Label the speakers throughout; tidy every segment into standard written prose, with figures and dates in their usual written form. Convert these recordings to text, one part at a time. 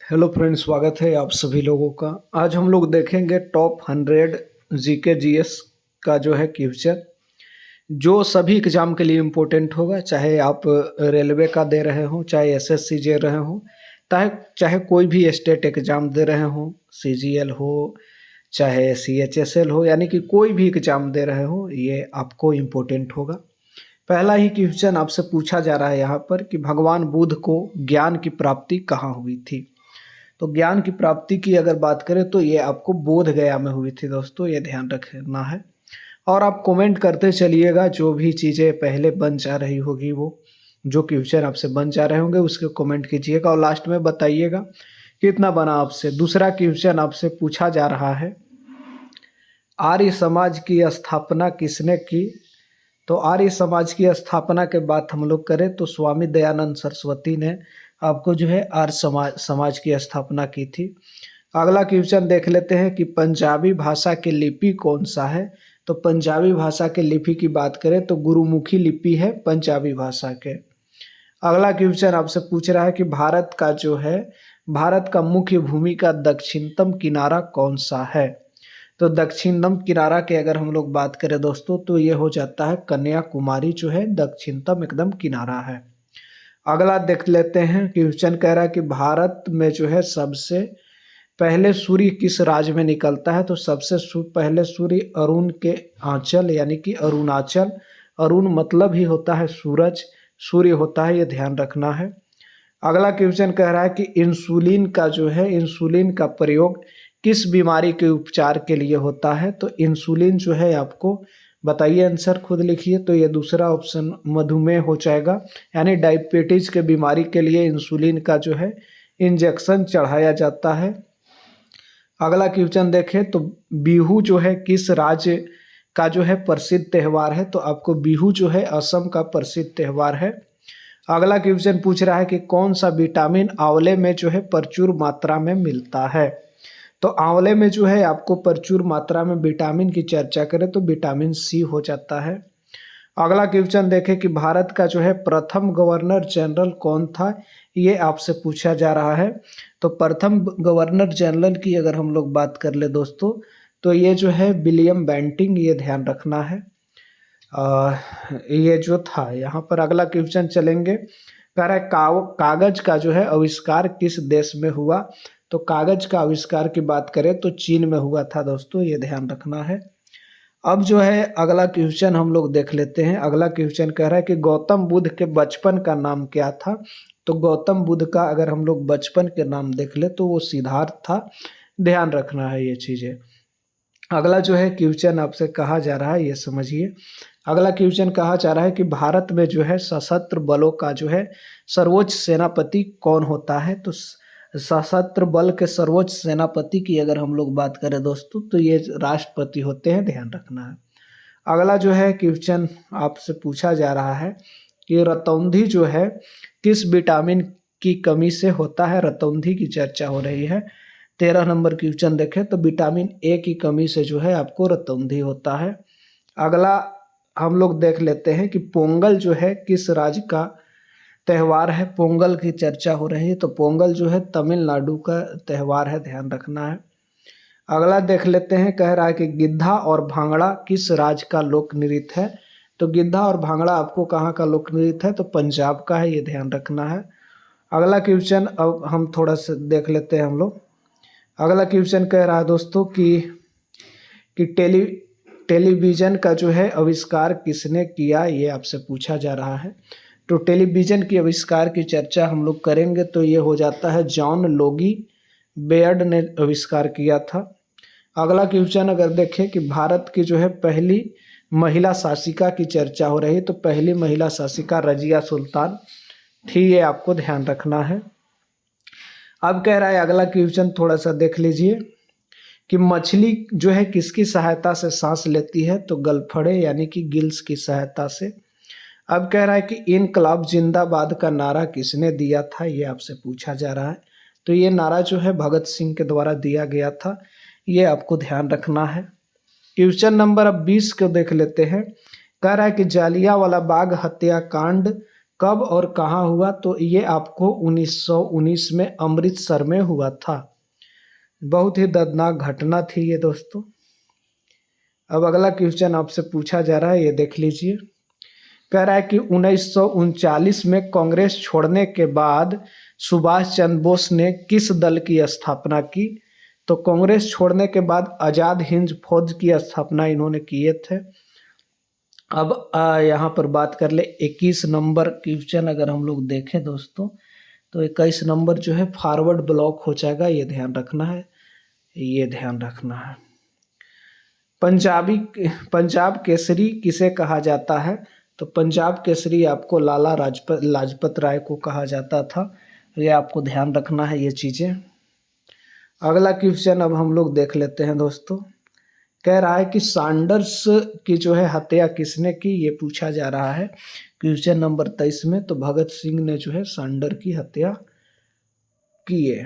Speaker 1: Hello friends, स्वागत है आप सभी लोगों का। आज हम लोग देखेंगे टॉप 100 जीके जीएस का जो है क्वेश्चन, जो सभी एग्जाम के लिए इम्पोर्टेंट होगा। चाहे आप रेलवे का दे रहे हो, चाहे एसएससी दे रहे हो, चाहे चाहे कोई भी स्टेट एग्जाम दे रहे हो, सीजीएल हो चाहे सीएचएसएल हो, यानी कि कोई भी एग्जाम दे रहे हो, ये आपको इम्पोर्टेंट होगा। पहला ही क्वेश्चन आपसे पूछा जा रहा है यहाँ पर कि भगवान बुद्ध को ज्ञान की प्राप्ति कहाँ हुई थी। तो ज्ञान की प्राप्ति की अगर बात करें तो ये आपको बोध गया में हुई थी दोस्तों, ये ध्यान रखना है। और आप कमेंट करते चलिएगा, जो भी चीज़ें पहले बन जा रही होगी, वो जो क्वेश्चन आपसे बन जा रहे होंगे उसके कमेंट कीजिएगा और लास्ट में बताइएगा कितना बना आपसे। दूसरा क्वेश्चन आपसे पूछा जा रहा है, आर्य समाज की स्थापना किसने की। तो आर्य समाज की स्थापना के बात हम लोग करें तो स्वामी दयानंद सरस्वती ने आपको जो है आर्य समाज की स्थापना की थी। अगला क्वेश्चन देख लेते हैं कि पंजाबी भाषा की लिपि कौन सा है। तो पंजाबी भाषा के लिपि की बात करें तो गुरुमुखी लिपि है पंजाबी भाषा के। अगला क्वेश्चन आपसे पूछ रहा है कि भारत का मुख्य भूमि का दक्षिणतम किनारा कौन सा है। तो दक्षिणतम किनारा के अगर हम लोग बात करें दोस्तों तो ये हो जाता है कन्याकुमारी, जो है दक्षिणतम एकदम किनारा है। अगला देख लेते हैं, क्वेश्चन कह रहा है कि भारत में जो है सबसे पहले सूर्य किस राज्य में निकलता है। तो सबसे पहले सूर्य अरुण के आंचल यानी कि अरुणाचल, अरुण मतलब ही होता है सूरज, सूर्य होता है, ये ध्यान रखना है। अगला क्वेश्चन कह रहा है कि इंसुलिन का प्रयोग किस बीमारी के उपचार के लिए होता है। तो इंसुलिन जो है आपको बताइए, आंसर खुद लिखिए। तो ये दूसरा ऑप्शन मधुमेह हो जाएगा, यानी डायबिटीज के बीमारी के लिए इंसुलिन का जो है इंजेक्शन चढ़ाया जाता है। अगला क्वेश्चन देखें तो बिहू जो है किस राज्य का जो है प्रसिद्ध त्यौहार है। तो आपको बिहू जो है असम का प्रसिद्ध त्यौहार है। अगला क्वेश्चन पूछ रहा है कि कौन सा विटामिन आंवले में जो है प्रचुर मात्रा में मिलता है। तो आंवले में जो है आपको प्रचुर मात्रा में विटामिन की चर्चा करें तो विटामिन सी हो जाता है। अगला क्वेश्चन देखें कि भारत का जो है प्रथम गवर्नर जनरल कौन था, ये आपसे पूछा जा रहा है। तो प्रथम गवर्नर जनरल की अगर हम लोग बात कर ले दोस्तों तो ये जो है विलियम बेंटिंग, ये ध्यान रखना है। ये जो था यहाँ पर। अगला क्वेश्चन चलेंगे, कह रहा है कागज का जो है आविष्कार किस देश में हुआ। तो कागज का आविष्कार की बात करें तो चीन में हुआ था दोस्तों, ये ध्यान रखना है। अब जो है अगला क्वेश्चन हम लोग देख लेते हैं। अगला क्वेश्चन कह रहा है कि गौतम बुद्ध के बचपन का नाम क्या था। तो गौतम बुद्ध का अगर हम लोग बचपन के नाम देख ले तो वो सिद्धार्थ था, ध्यान रखना है ये चीज़ें। अगला जो है क्वेश्चन आपसे कहा जा रहा है, ये समझिए। अगला क्वेश्चन कहा जा रहा है कि भारत में जो है सशस्त्र बलों का जो है सर्वोच्च सेनापति कौन होता है। तो सशस्त्र बल के सर्वोच्च सेनापति की अगर हम लोग बात करें दोस्तों तो ये राष्ट्रपति होते हैं, ध्यान रखना है। अगला जो है क्वेश्चन आपसे पूछा जा रहा है कि रतौंधी जो है किस विटामिन की कमी से होता है। रतौंधी की चर्चा हो रही है। 13 नंबर क्वेश्चन देखें तो विटामिन ए की कमी से जो है आपको रतौंधी होता है। अगला हम लोग देख लेते हैं कि पोंगल जो है किस राज्य का त्यौहार है। पोंगल की चर्चा हो रही है तो पोंगल जो है तमिलनाडु का त्यौहार है, ध्यान रखना है। अगला देख लेते हैं, कह रहा है कि गिद्धा और भांगड़ा किस राज्य का लोक नृत्य है। तो गिद्धा और भांगड़ा आपको कहाँ का लोक नृत्य है। तो पंजाब का है, ये ध्यान रखना है। अगला क्वेश्चन अब हम थोड़ा सा देख लेते हैं हम लोग। अगला क्वेश्चन कह रहा है दोस्तों कि टेलीविज़न का जो है आविष्कार किसने किया, ये आपसे पूछा जा रहा है। तो टेलीविज़न के आविष्कार की चर्चा हम लोग करेंगे तो ये हो जाता है जॉन लोगी बेयर्ड ने आविष्कार किया था। अगला क्वेश्चन अगर देखें कि भारत की जो है पहली महिला शासिका की चर्चा हो रही है तो पहली महिला शासिका रजिया सुल्तान थी, ये आपको ध्यान रखना है। अब कह रहा है अगला क्वेश्चन थोड़ा सा देख लीजिए कि मछली जो है किसकी सहायता से सांस लेती है। तो गलफड़े यानी कि गिल्स की सहायता से। अब कह रहा है कि इनकलाब जिंदाबाद का नारा किसने दिया था, ये आपसे पूछा जा रहा है। तो ये नारा जो है भगत सिंह के द्वारा दिया गया था, ये आपको ध्यान रखना है। क्वेश्चन नंबर अब 20 को देख लेते हैं। कह रहा है कि जालियांवाला बाग हत्याकांड कब और कहाँ हुआ, तो ये आपको 1919 में अमृतसर में हुआ था। बहुत ही दर्दनाक घटना थी ये दोस्तों। अब अगला क्वेश्चन आपसे पूछा जा रहा है, ये देख लीजिए। कह रहा है कि 1939 में कांग्रेस छोड़ने के बाद सुभाष चंद्र बोस ने किस दल की स्थापना की। तो कांग्रेस छोड़ने के बाद आज़ाद हिंद फौज की स्थापना इन्होंने किए थे। अब यहाँ पर बात कर ले 21 नंबर क्वेश्चन अगर हम लोग देखें दोस्तों, तो 21 नंबर जो है फॉरवर्ड ब्लॉक हो जाएगा, ये ध्यान रखना है, ये ध्यान रखना है। पंजाब केसरी किसे कहा जाता है। तो पंजाब केसरी आपको लाला लाजपत राय को कहा जाता था। ये आपको ध्यान रखना है ये चीज़ें। अगला क्वेश्चन अब हम लोग देख लेते हैं दोस्तों। कह रहा है कि सैंडर्स की जो है हत्या किसने की, ये पूछा जा रहा है क्वेश्चन नंबर 23 में। तो भगत सिंह ने जो है सैंडर की हत्या की है।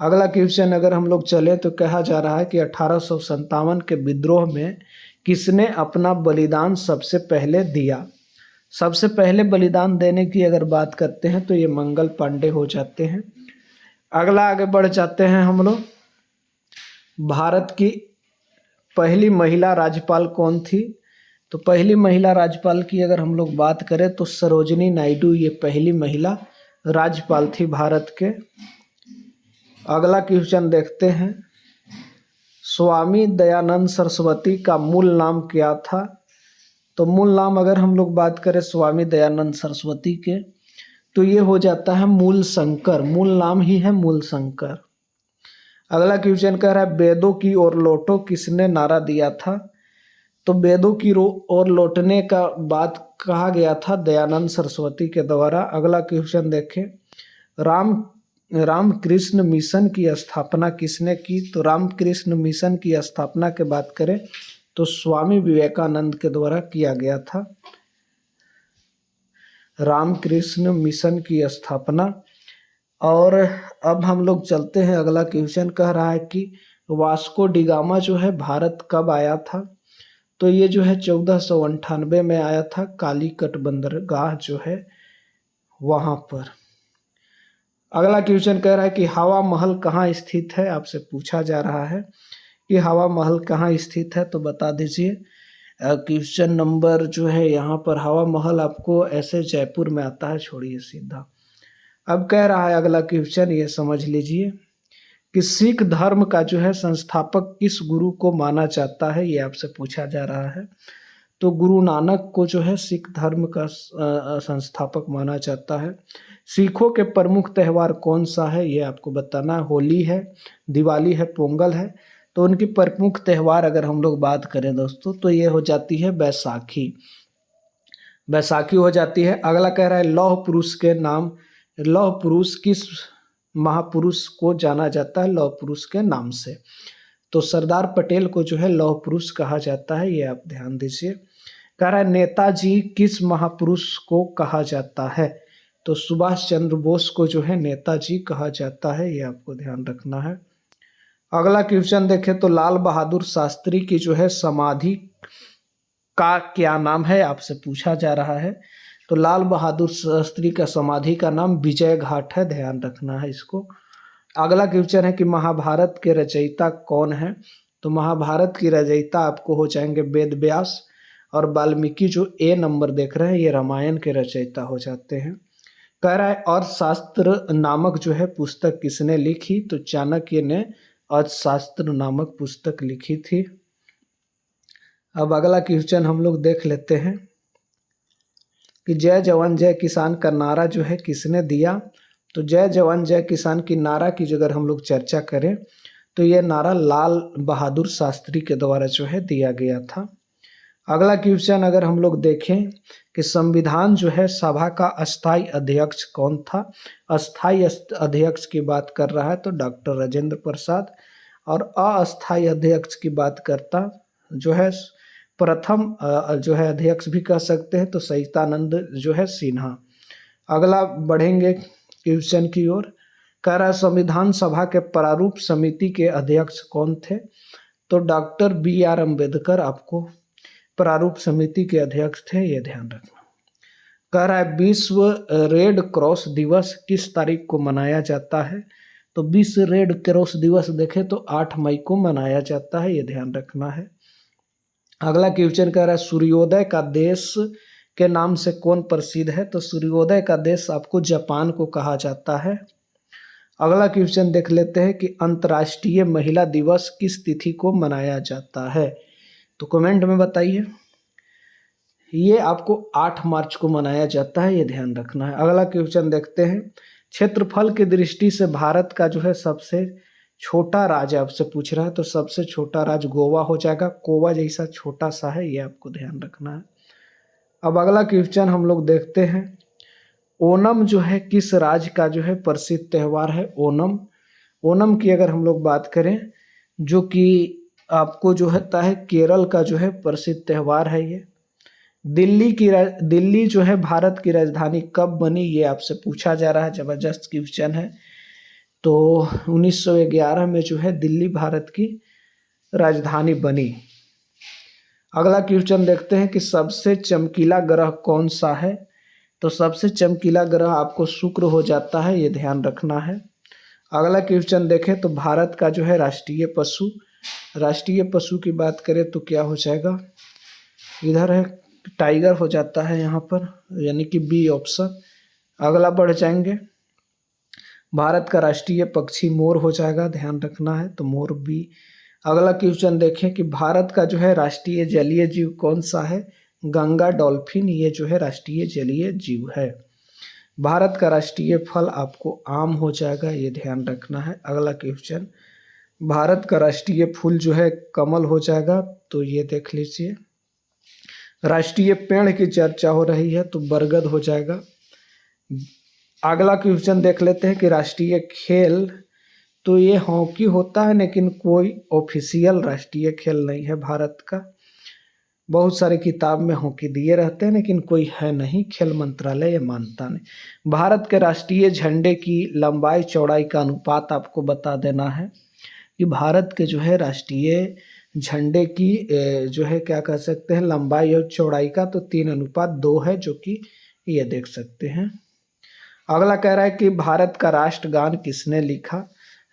Speaker 1: अगला क्वेश्चन अगर हम लोग चले तो कहा जा रहा है कि 1857 के विद्रोह में किसने अपना बलिदान सबसे पहले दिया। सबसे पहले बलिदान देने की अगर बात करते हैं तो ये मंगल पांडे हो जाते हैं। अगला आगे बढ़ जाते हैं हम लोग। भारत की पहली महिला राज्यपाल कौन थी। तो पहली महिला राज्यपाल की अगर हम लोग बात करें तो सरोजिनी नायडू ये पहली महिला राज्यपाल थी भारत के। अगला क्वेश्चन देखते हैं। स्वामी दयानंद सरस्वती का मूल नाम क्या था। तो मूल नाम अगर हम लोग बात करें स्वामी दयानंद सरस्वती के, तो ये हो जाता है मूल शंकर। मूल नाम ही है मूल शंकर। अगला क्वेश्चन कह रहा है वेदों की ओर लौटो किसने नारा दिया था। तो वेदों की ओर लौटने का बात कहा गया था दयानंद सरस्वती के द्वारा। अगला क्वेश्चन देखें। रामकृष्ण मिशन की स्थापना किसने की। तो रामकृष्ण मिशन की स्थापना के बात करें तो स्वामी विवेकानंद के द्वारा किया गया था रामकृष्ण मिशन की स्थापना। और अब हम लोग चलते हैं। अगला क्वेश्चन कह रहा है कि वास्को डिगामा जो है भारत कब आया था। तो ये जो है 1498 में आया था, कालीकट बंदरगाह जो है वहाँ पर। अगला क्वेश्चन कह रहा है कि हवा महल कहाँ स्थित है। आपसे पूछा जा रहा है कि हवा महल कहाँ स्थित है, तो बता दीजिए। क्वेश्चन नंबर जो है यहाँ पर हवा महल आपको ऐसे जयपुर में आता है, छोड़िए सीधा। अब कह रहा है अगला क्वेश्चन, ये समझ लीजिए कि सिख धर्म का जो है संस्थापक किस गुरु को माना जाता है, ये आपसे पूछा जा रहा है। तो गुरु नानक को जो है सिख धर्म का संस्थापक माना जाता है। सिखों के प्रमुख त्यौहार कौन सा है, ये आपको बताना है। होली है, दिवाली है, पोंगल है। तो उनकी प्रमुख त्यौहार अगर हम लोग बात करें दोस्तों तो ये हो जाती है बैसाखी। बैसाखी हो जाती है। अगला कह रहा है लौह पुरुष किस महापुरुष को जाना जाता है लौह पुरुष के नाम से। तो सरदार पटेल को जो है लौह पुरुष कहा जाता है, ये आप ध्यान दीजिए। कह रहा है नेताजी किस महापुरुष को कहा जाता है। तो सुभाष चंद्र बोस को जो है नेताजी कहा जाता है, ये आपको ध्यान रखना है। अगला क्वेश्चन देखें तो लाल बहादुर शास्त्री की जो है समाधि का क्या नाम है, आपसे पूछा जा रहा है। तो लाल बहादुर शास्त्री का समाधि का नाम विजय घाट है, ध्यान रखना है इसको। अगला क्वेश्चन है कि महाभारत के रचयिता कौन है। तो महाभारत की रचयिता आपको हो जाएंगे वेद व्यास, और वाल्मीकि जो ए नंबर देख रहे हैं ये रामायण के रचयिता हो जाते हैं। कह रहा है अर्थशास्त्र नामक जो है पुस्तक किसने लिखी। तो चाणक्य ने अर्थशास्त्र नामक पुस्तक लिखी थी। अब अगला क्वेश्चन हम लोग देख लेते हैं कि जय जवान जय किसान का नारा जो है किसने दिया। तो जय जवान जय किसान की नारा की अगर हम लोग चर्चा करें तो यह नारा लाल बहादुर शास्त्री के द्वारा जो है दिया गया था। अगला क्वेश्चन अगर हम लोग देखें कि संविधान जो है सभा का अस्थाई अध्यक्ष कौन था। अस्थाई अध्यक्ष की बात कर रहा है तो डॉक्टर राजेंद्र प्रसाद, और अस्थाई अध्यक्ष की बात करता जो है प्रथम जो है अध्यक्ष भी कह सकते हैं तो सहितानंद जो है सिन्हा। अगला बढ़ेंगे क्वेश्चन की ओर। कह रहा है संविधान सभा के प्रारूप समिति के अध्यक्ष कौन थे। तो डॉक्टर BR अम्बेडकर आपको प्रारूप समिति के अध्यक्ष थे, ये ध्यान रखना। कह रहा है विश्व रेड क्रॉस दिवस किस तारीख को मनाया जाता है। तो विश्व रेड क्रॉस दिवस देखें तो 8 मई को मनाया जाता है, ये ध्यान रखना है। अगला क्वेश्चन कह रहा है सूर्योदय का देश के नाम से कौन प्रसिद्ध है। तो सूर्योदय का देश आपको जापान को कहा जाता है। अगला क्वेश्चन देख लेते हैं कि अंतर्राष्ट्रीय महिला दिवस किस तिथि को मनाया जाता है। तो कमेंट में बताइए। ये आपको 8 मार्च को मनाया जाता है, ये ध्यान रखना है। अगला क्वेश्चन देखते हैं, क्षेत्रफल की दृष्टि से भारत का जो है सबसे छोटा राज्य आपसे पूछ रहा है। तो सबसे छोटा राज्य गोवा हो जाएगा, गोवा जैसा छोटा सा है, ये आपको ध्यान रखना है। अब अगला क्वेश्चन हम लोग देखते हैं, ओणम जो है किस राज्य का जो है प्रसिद्ध त्यौहार है। ओणम, ओणम की अगर हम लोग बात करें, जो कि आपको जो होता है केरल का जो है प्रसिद्ध त्यौहार है। ये दिल्ली जो है भारत की राजधानी कब बनी, ये आपसे पूछा जा रहा है, जबरदस्त क्वेश्चन है। तो 1911 में जो है दिल्ली भारत की राजधानी बनी। अगला क्वेश्चन देखते हैं कि सबसे चमकीला ग्रह कौन सा है। तो सबसे चमकीला ग्रह आपको शुक्र हो जाता है, ये ध्यान रखना है। अगला क्वेश्चन देखें तो भारत का जो है राष्ट्रीय पशु की बात करें तो क्या हो जाएगा, इधर है टाइगर हो जाता है यहाँ पर, यानी कि बी ऑप्शन। अगला बढ़ जाएंगे, भारत का राष्ट्रीय पक्षी मोर हो जाएगा, ध्यान रखना है, तो मोर बी। अगला क्वेश्चन देखें कि भारत का जो है राष्ट्रीय जलीय जीव कौन सा है। गंगा डॉल्फिन, ये जो है राष्ट्रीय जलीय जीव है। भारत का राष्ट्रीय फल आपको आम हो जाएगा, ये ध्यान रखना है। अगला क्वेश्चन, भारत का राष्ट्रीय फूल जो है कमल हो जाएगा, तो ये देख लीजिए। राष्ट्रीय पेड़ की चर्चा हो रही है तो बरगद हो जाएगा। अगला क्वेश्चन देख लेते हैं कि राष्ट्रीय खेल, तो ये हॉकी होता है, लेकिन कोई ऑफिशियल राष्ट्रीय खेल नहीं है भारत का। बहुत सारे किताब में हॉकी दिए रहते हैं, लेकिन कोई है नहीं, खेल मंत्रालय ये मानता नहीं। भारत के राष्ट्रीय झंडे की लंबाई चौड़ाई का अनुपात आपको बता देना है कि भारत के जो है राष्ट्रीय झंडे की जो है क्या कह सकते हैं लंबाई और चौड़ाई का, तो 3:2 है, जो कि ये देख सकते हैं। अगला कह रहा है कि भारत का राष्ट्रगान किसने लिखा।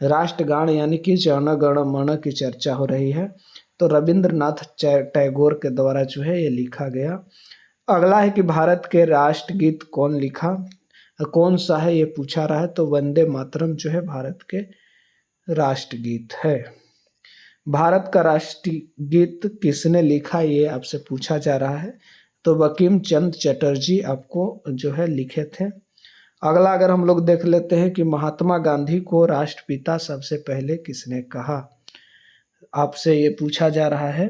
Speaker 1: राष्ट्रगान यानी कि जन गण मन की चर्चा हो रही है, तो रविंद्रनाथ टैगोर के द्वारा जो है ये लिखा गया। अगला है कि भारत के राष्ट्रगीत कौन सा है, ये पूछा रहा है। तो वंदे मातरम जो है भारत के राष्ट्रगीत है। भारत का राष्ट्रीय गीत किसने लिखा, ये आपसे पूछा जा रहा है। तो बंकिम चंद्र चटर्जी आपको जो है लिखे थे। अगला अगर हम लोग देख लेते हैं कि महात्मा गांधी को राष्ट्रपिता सबसे पहले किसने कहा, आपसे ये पूछा जा रहा है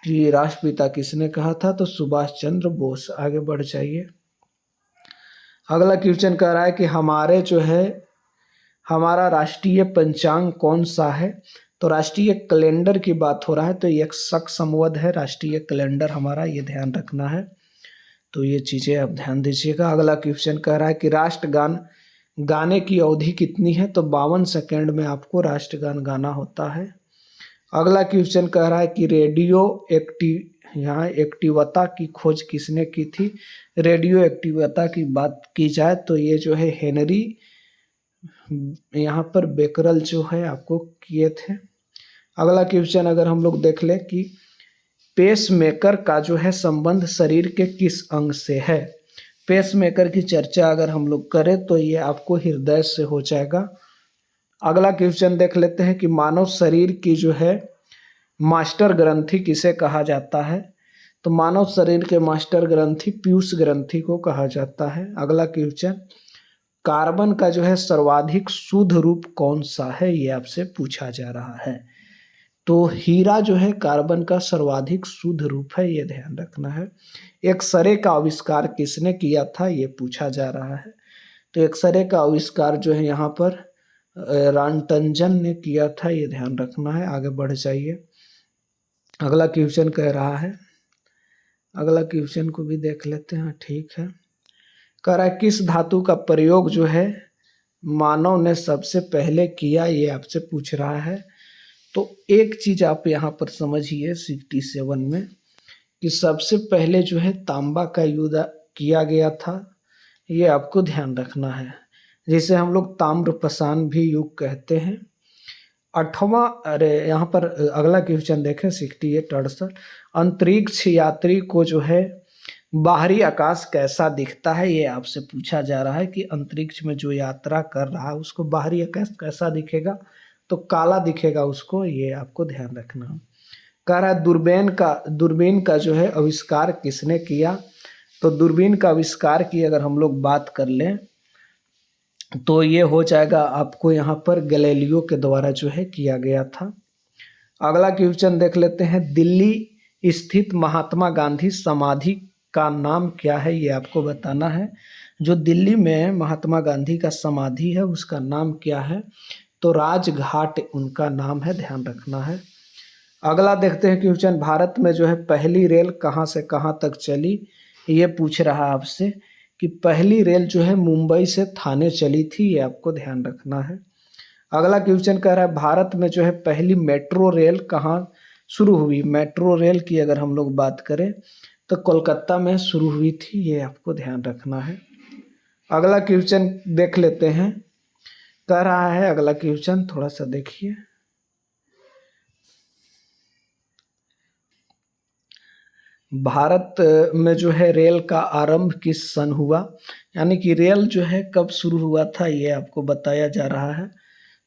Speaker 1: कि राष्ट्रपिता किसने कहा था। तो सुभाष चंद्र बोस। आगे बढ़ जाइए। अगला क्वेश्चन कह रहा है कि हमारा राष्ट्रीय पंचांग कौन सा है। तो राष्ट्रीय कैलेंडर की बात हो रहा है, तो एक शक संवद है राष्ट्रीय कैलेंडर हमारा, ये ध्यान रखना है। तो ये चीज़ें आप ध्यान दीजिएगा। अगला क्वेश्चन कह रहा है कि राष्ट्रगान गाने की अवधि कितनी है। तो 52 सेकेंड में आपको राष्ट्रगान गाना होता है। अगला क्वेश्चन कह रहा है कि एक्टिवता की खोज किसने की थी। रेडियो एक्टिवता की बात की जाए तो ये जो है हेनरी यहाँ पर बेकरल जो है आपको किए थे। अगला क्वेश्चन अगर हम लोग देख लें कि पेसमेकर का जो है संबंध शरीर के किस अंग से है। पेसमेकर की चर्चा अगर हम लोग करें तो ये आपको हृदय से हो जाएगा। अगला क्वेश्चन देख लेते हैं कि मानव शरीर की जो है मास्टर ग्रंथि किसे कहा जाता है। तो मानव शरीर के मास्टर ग्रंथि पीयूष ग्रंथि को कहा जाता है। अगला क्वेश्चन, कार्बन का जो है सर्वाधिक शुद्ध रूप कौन सा है, ये आपसे पूछा जा रहा है। तो हीरा जो है कार्बन का सर्वाधिक शुद्ध रूप है, ये ध्यान रखना है। एक्सरे का आविष्कार किसने किया था, ये पूछा जा रहा है। तो एक्सरे का आविष्कार जो है यहाँ पर रांटंजन ने किया था, ये ध्यान रखना है। आगे बढ़ जाइए। अगला क्वेश्चन कह रहा है, अगला क्वेश्चन को भी देख लेते हैं। ठीक है, कह रहा है किस धातु का प्रयोग जो है मानव ने सबसे पहले किया, ये आपसे पूछ रहा है। तो एक चीज आप यहाँ पर समझिए 67 में कि सबसे पहले जो है तांबा का यूज किया गया था, ये आपको ध्यान रखना है, जिसे हम लोग ताम्रप्रशांत भी युग कहते हैं। आठवां, अरे यहाँ पर अगला क्वेश्चन देखें 68 अंतरिक्ष यात्री को जो है बाहरी आकाश कैसा दिखता है, ये आपसे पूछा जा रहा है कि अंतरिक्ष में जो यात्रा कर रहा है उसको बाहरी आकाश कैसा दिखेगा, तो काला दिखेगा उसको, ये आपको ध्यान रखना। कह रहा है दूरबीन का जो है आविष्कार किसने किया, तो दूरबीन का आविष्कार की अगर हम लोग बात कर लें तो ये हो जाएगा आपको यहाँ पर गैलीलियो के द्वारा जो है किया गया था। अगला क्वेश्चन देख लेते हैं, दिल्ली स्थित महात्मा गांधी समाधि का नाम क्या है, ये आपको बताना है। जो दिल्ली में महात्मा गांधी का समाधि है उसका नाम क्या है, तो राजघाट उनका नाम है, ध्यान रखना है। अगला देखते हैं क्वेश्चन, भारत में जो है पहली रेल कहाँ से कहाँ तक चली, ये पूछ रहा है आपसे कि पहली रेल जो है मुंबई से थाने चली थी, ये आपको ध्यान रखना है। अगला क्वेश्चन कह रहा है भारत में जो है पहली मेट्रो रेल कहाँ शुरू हुई, मेट्रो रेल की अगर हम लोग बात करें तो कोलकाता में शुरू हुई थी, ये आपको ध्यान रखना है। अगला क्वेश्चन देख लेते हैं, कह रहा है अगला क्वेश्चन थोड़ा सा देखिए, भारत में जो है रेल का आरंभ किस सन हुआ, यानी कि रेल जो है कब शुरू हुआ था, ये आपको बताया जा रहा है।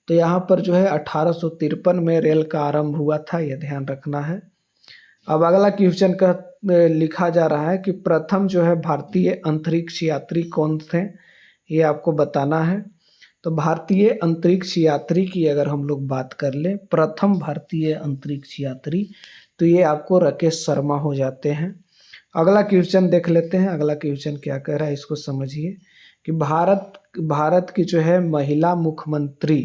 Speaker 1: तो यहाँ पर जो है 1853 में रेल का आरंभ हुआ था, ये ध्यान रखना है। अब अगला क्वेश्चन का लिखा जा रहा है कि प्रथम जो है भारतीय अंतरिक्ष यात्री कौन थे, ये आपको बताना है। तो भारतीय अंतरिक्ष यात्री की अगर हम लोग बात कर लें, प्रथम भारतीय अंतरिक्ष यात्री, तो ये आपको राकेश शर्मा हो जाते हैं। अगला क्वेश्चन देख लेते हैं, अगला क्वेश्चन क्या कह रहा है इसको समझिए कि भारत की जो है महिला मुख्यमंत्री,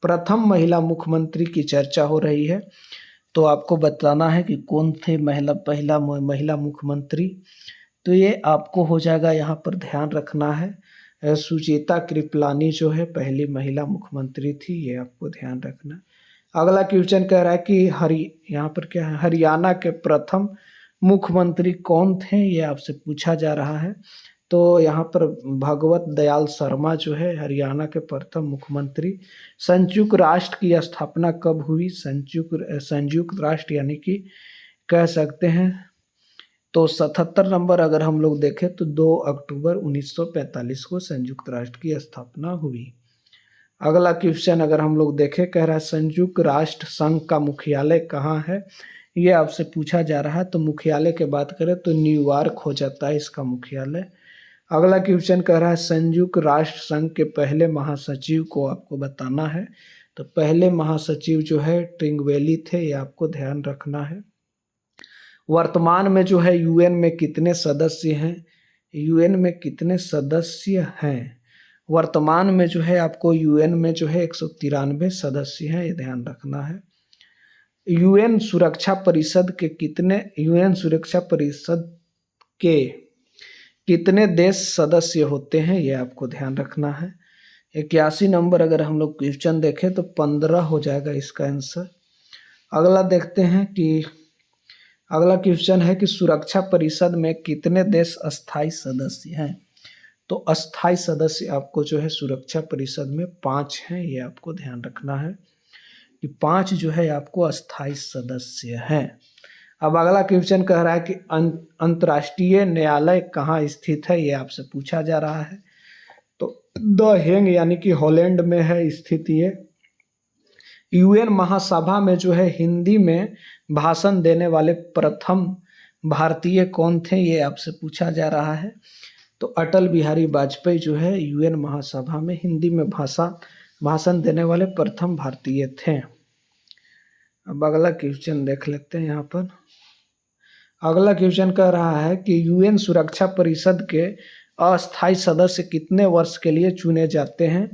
Speaker 1: प्रथम महिला मुख्यमंत्री की चर्चा हो रही है, तो आपको बताना है कि कौन थे पहला महिला मुख्यमंत्री। तो ये आपको हो जाएगा, यहाँ पर ध्यान रखना है, सुचेता कृपलानी जो है पहली महिला मुख्यमंत्री थी, ये आपको ध्यान रखना। अगला क्वेश्चन कह रहा है कि यहाँ पर क्या है, हरियाणा के प्रथम मुख्यमंत्री कौन थे, ये आपसे पूछा जा रहा है। तो यहाँ पर भगवत दयाल शर्मा जो है हरियाणा के प्रथम मुख्यमंत्री। संयुक्त राष्ट्र की स्थापना कब हुई, संयुक्त राष्ट्र यानी कि कह सकते हैं तो 77 नंबर अगर हम लोग देखें तो 2 अक्टूबर 1945 को संयुक्त राष्ट्र की स्थापना हुई। अगला क्वेश्चन अगर हम लोग देखें, कह रहा है संयुक्त राष्ट्र संघ का मुख्यालय कहाँ है, ये आपसे पूछा जा रहा है। तो मुख्यालय की बात करें तो न्यूयॉर्क हो जाता है इसका मुख्यालय। अगला क्वेश्चन कह रहा है संयुक्त राष्ट्र संघ के पहले महासचिव को आपको बताना है। तो पहले महासचिव जो है ट्रिंगवेली थे, ये आपको ध्यान रखना है। वर्तमान में जो है यूएन में कितने सदस्य हैं, यूएन में कितने सदस्य हैं, वर्तमान में जो है आपको यूएन में जो है 193 सदस्य हैं, ये ध्यान रखना है। यूएन सुरक्षा परिषद के कितने देश सदस्य होते हैं, ये आपको ध्यान रखना है। 81 नंबर अगर हम लोग क्वेश्चन देखें तो 15 हो जाएगा इसका आंसर। अगला देखते हैं कि अगला क्वेश्चन है कि सुरक्षा परिषद में कितने देश अस्थायी सदस्य हैं। तो अस्थायी सदस्य आपको जो है सुरक्षा परिषद में 5 हैं, ये आपको ध्यान रखना है कि 5 जो है आपको अस्थायी सदस्य हैं। अब अगला क्वेश्चन कह रहा है कि अंतर्राष्ट्रीय न्यायालय कहाँ स्थित है, ये आपसे पूछा जा रहा है। तो द हेग यानी कि हॉलैंड में है स्थित ये। यूएन महासभा में जो है हिंदी में भाषण देने वाले प्रथम भारतीय कौन थे, ये आपसे पूछा जा रहा है। तो अटल बिहारी वाजपेयी जो है यूएन महासभा में हिंदी में भाषण देने वाले प्रथम भारतीय थे। अब अगला क्वेश्चन देख लेते हैं। यहाँ पर अगला क्वेश्चन कह रहा है कि यूएन सुरक्षा परिषद के अस्थायी सदस्य कितने वर्ष के लिए चुने जाते हैं,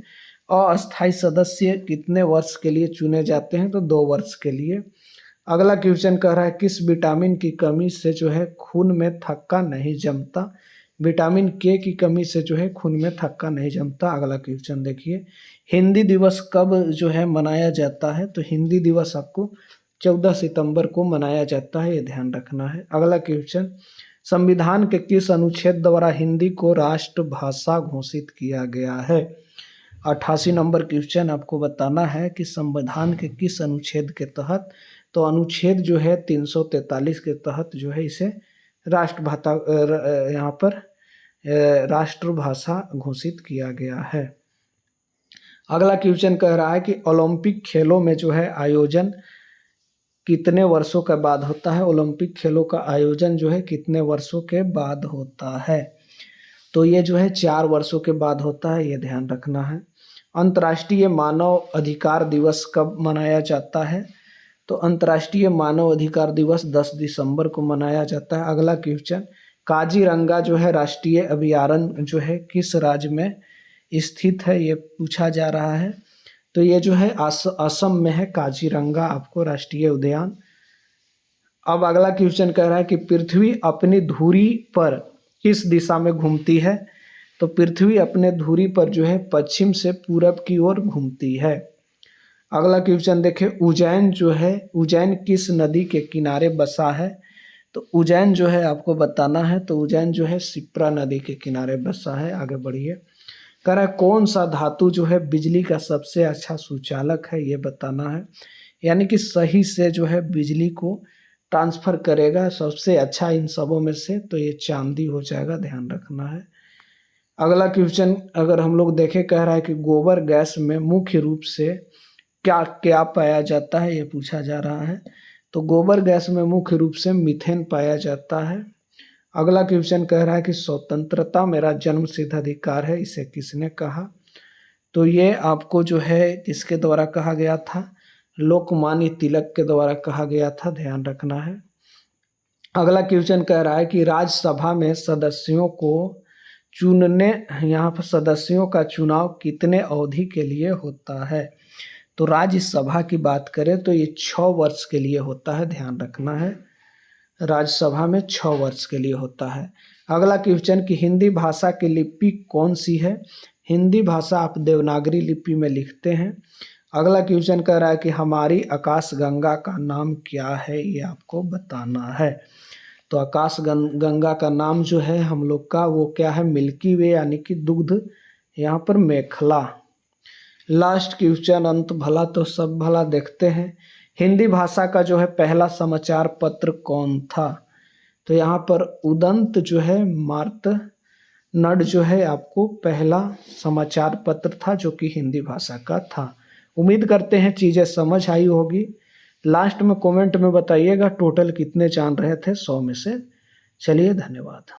Speaker 1: अस्थायी सदस्य कितने वर्ष के लिए चुने जाते हैं, तो 2 वर्ष के लिए। अगला क्वेश्चन कह रहा है किस विटामिन की कमी से जो है खून में थक्का नहीं जमता, विटामिन के की कमी से जो है खून में थक्का नहीं जमता। अगला क्वेश्चन देखिए, हिंदी दिवस कब जो है मनाया जाता है, तो हिंदी दिवस आपको 14 सितंबर को मनाया जाता है, ये ध्यान रखना है। अगला क्वेश्चन संविधान के किस अनुच्छेद द्वारा हिंदी को राष्ट्रभाषा घोषित किया गया है? 88 नंबर क्वेश्चन आपको बताना है कि संविधान के किस अनुच्छेद के तहत, तो अनुच्छेद जो है 343 के तहत जो है इसे राष्ट्रभाषा यहाँ पर राष्ट्रभाषा घोषित किया गया है। अगला क्वेश्चन कह रहा है कि ओलंपिक खेलों में जो है आयोजन कितने वर्षों के बाद होता है? ओलंपिक खेलों का आयोजन जो है कितने वर्षों के बाद होता है? तो ये जो है 4 वर्षों के बाद होता है, ये ध्यान रखना है। अंतर्राष्ट्रीय मानव अधिकार दिवस कब मनाया जाता है? तो अंतर्राष्ट्रीय मानव अधिकार दिवस 10 दिसंबर को मनाया जाता है। अगला क्वेश्चन, काजीरंगा जो है राष्ट्रीय अभयारण्य जो है किस राज्य में स्थित है, ये पूछा जा रहा है। तो ये जो है असम में है काजीरंगा आपको राष्ट्रीय उद्यान। अब अगला क्वेश्चन कह रहा है कि पृथ्वी अपनी धुरी पर किस दिशा में घूमती है? तो पृथ्वी अपने धुरी पर जो है पश्चिम से पूरब की ओर घूमती है। अगला क्वेश्चन देखें, उज्जैन जो है, उज्जैन किस नदी के किनारे बसा है? तो उज्जैन जो है आपको बताना है, तो उज्जैन जो है शिप्रा नदी के किनारे बसा है। आगे बढ़िए, कह रहा है कौन सा धातु जो है बिजली का सबसे अच्छा सुचालक है, ये बताना है। यानी कि सही से जो है बिजली को ट्रांसफर करेगा सबसे अच्छा इन सबों में से, तो ये चांदी हो जाएगा, ध्यान रखना है। अगला क्वेश्चन अगर हम लोग देखें, कह रहा है कि गोबर गैस में मुख्य रूप से क्या क्या पाया जाता है, ये पूछा जा रहा है। तो गोबर गैस में मुख्य रूप से मीथेन पाया जाता है। अगला क्वेश्चन कह रहा है कि स्वतंत्रता मेरा जन्मसिद्ध अधिकार है, इसे किसने कहा? तो ये आपको जो है किसके द्वारा कहा गया था? लोकमान्य तिलक के द्वारा कहा गया था, ध्यान रखना है। अगला क्वेश्चन कह रहा है कि राज्यसभा में सदस्यों को चुनने, यहाँ पर सदस्यों का चुनाव कितने अवधि के लिए होता है? तो राज्यसभा की बात करें तो ये 6 वर्ष के लिए होता है, ध्यान रखना है। राज्यसभा में 6 वर्ष के लिए होता है। अगला क्वेश्चन कि हिंदी भाषा की लिपि कौन सी है? हिंदी भाषा आप देवनागरी लिपि में लिखते हैं। अगला क्वेश्चन कह रहा है कि हमारी आकाशगंगा का नाम क्या है, ये आपको बताना है। तो आकाश गंगा का नाम जो है हम लोग का वो क्या है? मिल्की वे, यानी कि दुग्ध यहाँ पर मेखला। लास्ट क्वेश्चन अंत भला तो सब भला, देखते हैं। हिंदी भाषा का जो है पहला समाचार पत्र कौन था? तो यहाँ पर उदंत जो है मार्तंड जो है आपको पहला समाचार पत्र था जो कि हिंदी भाषा का था। उम्मीद करते हैं चीज़ें समझ आई होगी। लास्ट में कमेंट में बताइएगा टोटल कितने जान रहे थे 100 में से। चलिए, धन्यवाद।